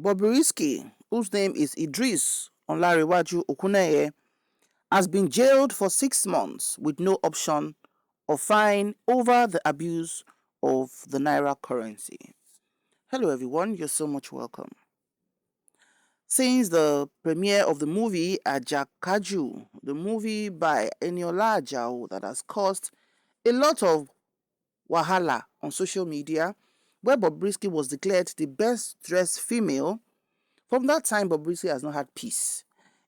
Bobrisky, whose name is Idris Onlarewaju Okuneye, has been jailed for 6 months with no option of fine over the abuse of the Naira currency. Hello everyone, you're so much welcome. Since the premiere of the movie Ajakaju, the movie by Eniola Ajao that has caused a lot of wahala on social media, where Bobrisky was declared the best dressed female, from that time Bobrisky has not had peace.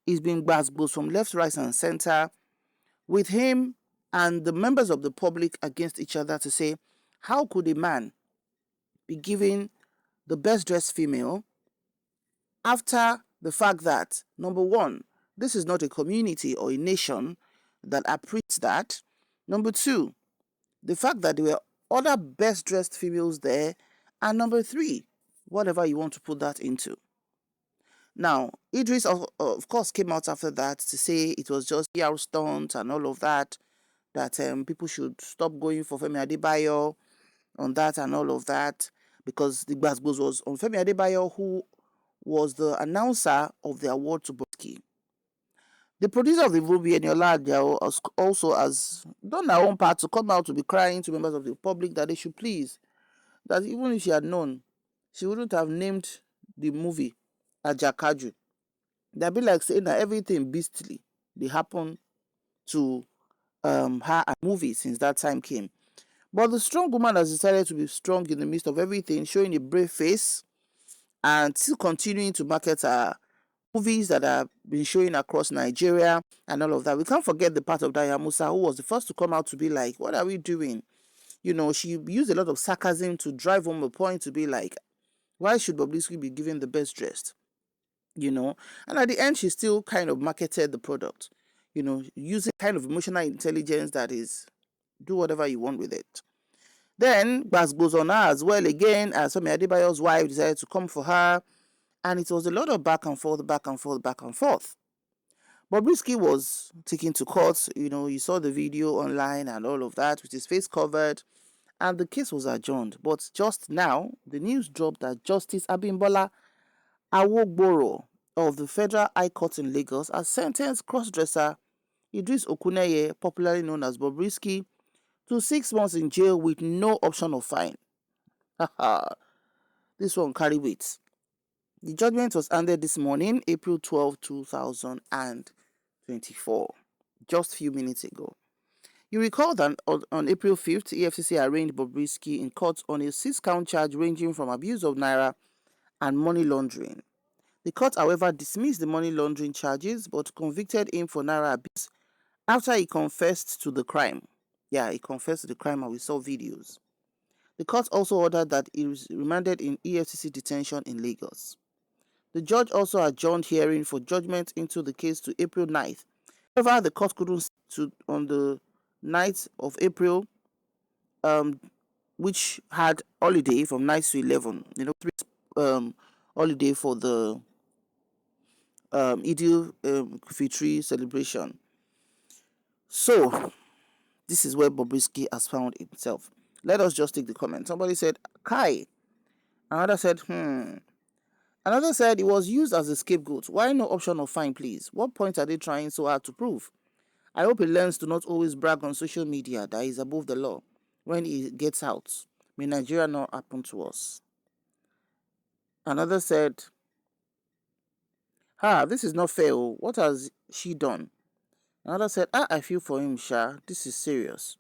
He's been gbasgbos from left, right and center, with him and the members of the public against each other to say, how could a man be given the best dressed female after the fact that, number one, this is not a community or a nation that appreciates that. Number two, the fact that there were other best dressed females there. And number three, whatever you want to put that into. Now, Idris, of course, came out after that to say it was just PR stunt and all of that, that people should stop going for Femi Adebayo on that and all of that, because the Gbasgbos was on Femi Adebayo, who was the announcer of the award to Bobrisky. The producer of the movie, Eniola Ajao, also has done her own part to come out to be crying to members of the public that they should please, that even if she had known, she wouldn't have named the movie Ajakaju. They'd be like saying that everything beastly they happen to her movie since that time came. But the strong woman has decided to be strong in the midst of everything, showing a brave face and still continuing to market her movies that have been showing across Nigeria and all of that. We can't forget the part of Daya Musa, who was the first to come out to be like, what are we doing? You know, she used a lot of sarcasm to drive home a point to be like, why should Bobrisky be given the best dressed? You know, and at the end, she still kind of marketed the product, you know, using kind of emotional intelligence that is, do whatever you want with it. Then Bas goes on her as well again, as Femi Adebayo's wife decided to come for her, and it was a lot of back and forth, back and forth, back and forth. Bobrisky was taken to court, you know, you saw the video online and all of that, with his face covered, and the case was adjourned. But just now, the news dropped that Justice Abimbola Awogboro of the Federal High Court in Lagos has sentenced crossdresser Idris Okuneye, popularly known as Bobrisky, to 6 months in jail with no option of fine. This one carry weight. The judgment was handed this morning, April 12, 2024, just a few minutes ago. You recall that on April 5th, EFCC arraigned Bobrisky in court on a 6-count charge ranging from abuse of Naira and money laundering. The court, however, dismissed the money laundering charges but convicted him for Naira abuse after he confessed to the crime. Yeah, he confessed to the crime and we saw videos. The court also ordered that he was remanded in EFCC detention in Lagos. The judge also adjourned hearing for judgment into the case to April 9th. However, the court couldn't on the 9th of April, which had holiday from 9 to 11, 3 holiday for the Idil Fitri celebration. So, this is where Bobrisky has found himself. Let us just take the comment. Somebody said, Kai. Another said, Another said he was used as a scapegoat. Why no option of fine, please? What point are they trying so hard to prove? I hope he learns to not always brag on social media that he's above the law when he gets out. May Nigeria not happen to us. Another said, this is not fair. What has she done? Another said, I feel for him, Sha. This is serious.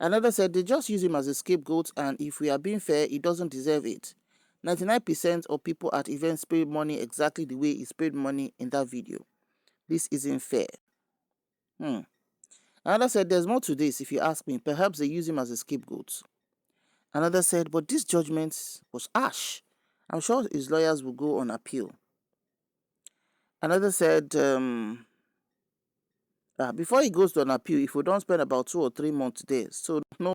Another said, they just use him as a scapegoat, and if we are being fair, he doesn't deserve it. 99% of people at events pay money exactly the way he paid money in that video. This isn't fair. Another said, there's more to this if you ask me. Perhaps they use him as a scapegoat. Another said, but this judgment was harsh. I'm sure his lawyers will go on appeal. Another said, before he goes to an appeal, if we don't spend about 2 or 3 months there, so no.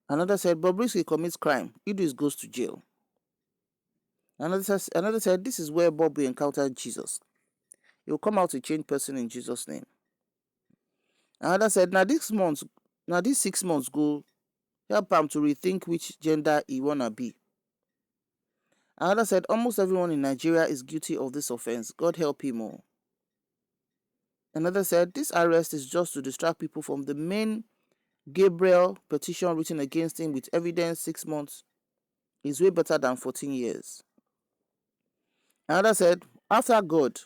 Another said, Bobrisky commits crime. Idris goes to jail. Another said, this is where Bob will encounter Jesus. He will come out a changed person in Jesus' name. Another said, now these 6 months go help him to rethink which gender he wanna be. Another said, almost everyone in Nigeria is guilty of this offense. God help him all. Another said, this arrest is just to distract people from the main Gabriel petition written against him with evidence. 6 months is way better than 14 years. Another said, after God,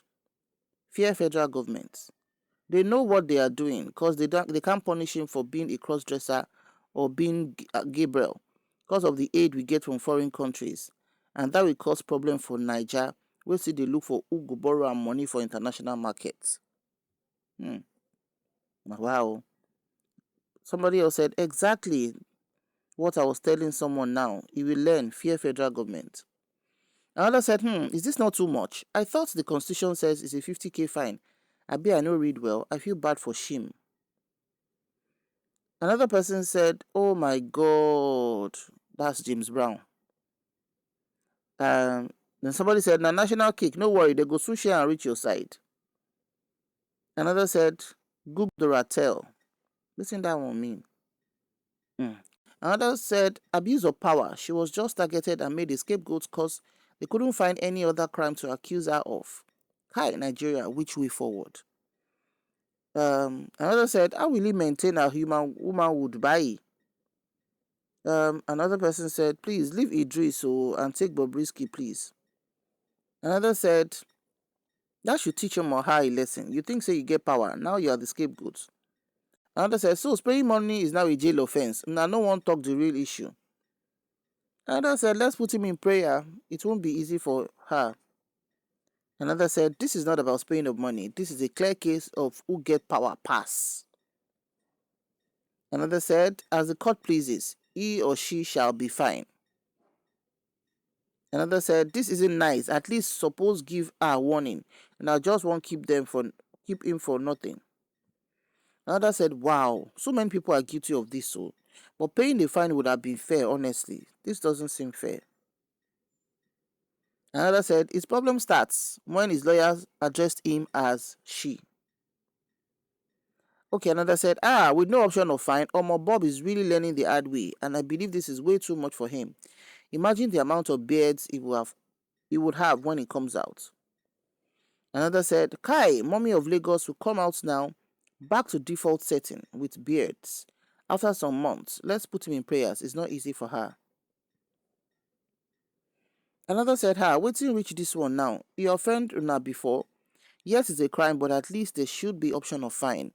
fear federal government. They know what they are doing because they can't punish him for being a cross-dresser or being Gabriel because of the aid we get from foreign countries. And that will cause problem for Niger. We'll see they look for who go borrow and money for international markets. Wow. Somebody else said exactly what I was telling someone now. He will learn, fear federal government. Another said, is this not too much? I thought the constitution says it's a 50k fine. I know read well. I feel bad for Shim. Another person said, oh my God, that's James Brown. Then somebody said, na national cake, no worry, they go sushi and reach your side. Another said, Google the Ratel. Listen that one mean. Another said, abuse of power. She was just targeted and made a scapegoat because they couldn't find any other crime to accuse her of. Hi, Nigeria, which way forward? Another said, how will he maintain a human womanhood by? Another person said, please leave Idris and take Bobrisky, please. Another said, that should teach him or her a lesson. You think you get power, now you are the scapegoat. Another said, so spraying money is now a jail offense. Now no one talk the real issue. Another said, let's put him in prayer. It won't be easy for her. Another said, this is not about spraying of money. This is a clear case of who get power pass. Another said, as the court pleases, he or she shall be fine. Another said, this isn't nice. At least suppose give her warning. And I just won't keep him for nothing. Another said, wow, so many people are guilty of this, but paying the fine would have been fair, honestly. This doesn't seem fair. Another said, his problem starts when his lawyers addressed him as she. Okay, another said, with no option of fine, Bob is really learning the hard way, and I believe this is way too much for him. Imagine the amount of beards he would have when he comes out. Another said, Kai, mommy of Lagos, will come out now, back to default setting with beards. After some months, let's put him in prayers. It's not easy for her. Another said, waiting reach this one now. You offend Una before. Yes, it's a crime, but at least there should be option of fine.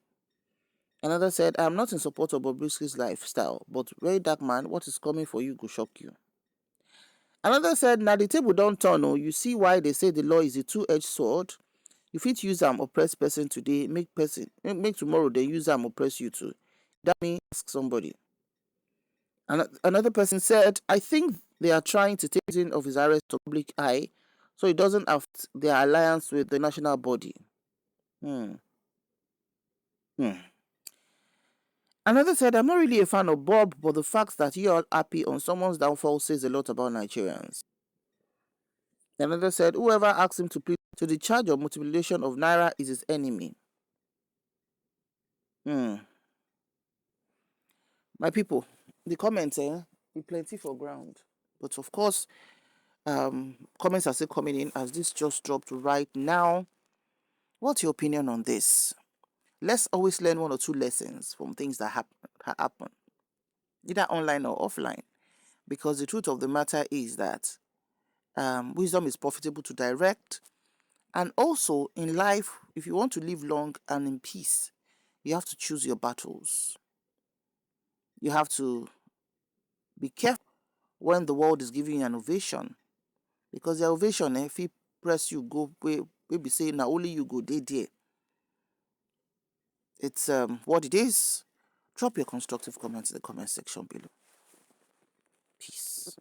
Another said, I'm not in support of Bobrisky's lifestyle, but very dark man, what is coming for you go shock you. Another said, now the table don't turn. You see why they say the law is a two-edged sword? You fit use oppress person today, make tomorrow they use oppress you too. That means ask somebody. Another person said, I think they are trying to take in of his arrest to public eye so it doesn't affect their alliance with the national body. Another said, I'm not really a fan of Bob, but the fact that you are happy on someone's downfall says a lot about Nigerians. Another said, whoever asked him to plead to the charge of mutilation of Naira is his enemy. My people, the comments be plenty for ground. But of course, comments are still coming in as this just dropped right now. What's your opinion on this? Let's always learn 1 or 2 lessons from things that happen, either online or offline. Because the truth of the matter is that wisdom is profitable to direct. And also in life, if you want to live long and in peace, you have to choose your battles. You have to be careful when the world is giving you an ovation. Because the ovation, if it press you, go, maybe say, now only you go there. It's what it is. Drop your constructive comments in the comment section below. Peace.